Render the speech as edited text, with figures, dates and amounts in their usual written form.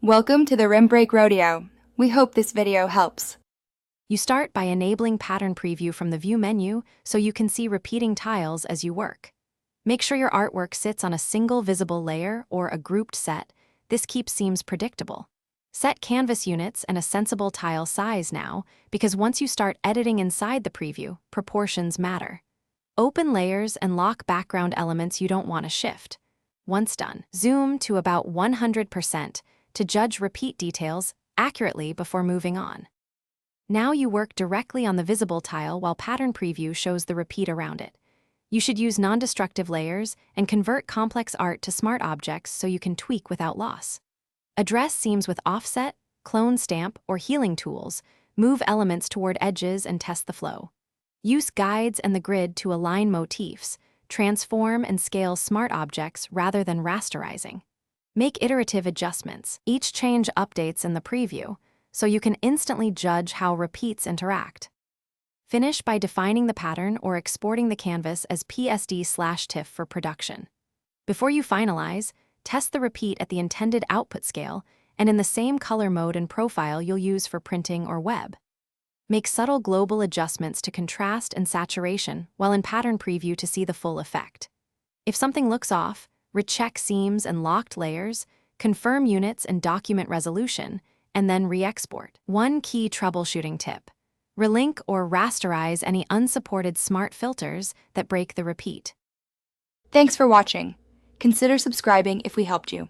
Welcome to the Rim Break Rodeo. We hope this video helps. You start by enabling Pattern Preview from the View menu so you can see repeating tiles as you work. Make sure your artwork sits on a single visible layer or a grouped set. This keeps seams predictable. Set canvas units and a sensible tile size now, because once you start editing inside the preview, proportions matter. Open layers and lock background elements you don't want to shift. Once done, zoom to about 100% to judge repeat details accurately before moving on. Now you work directly on the visible tile while Pattern Preview shows the repeat around it. You should use non-destructive layers and convert complex art to smart objects so you can tweak without loss. Address seams with offset, clone stamp, or healing tools. Move elements toward edges and test the flow. Use guides and the grid to align motifs. Transform and scale smart objects rather than rasterizing. Make iterative adjustments. Each change updates in the preview, so you can instantly judge how repeats interact. Finish by defining the pattern or exporting the canvas as PSD/TIFF for production. Before you finalize, test the repeat at the intended output scale and in the same color mode and profile you'll use for printing or web. Make subtle global adjustments to contrast and saturation while in Pattern Preview to see the full effect. If something looks off, recheck seams and locked layers, confirm units and document resolution, and then re-export. One key troubleshooting tip: relink or rasterize any unsupported smart filters that break the repeat. Thanks for watching. Consider subscribing if we helped you.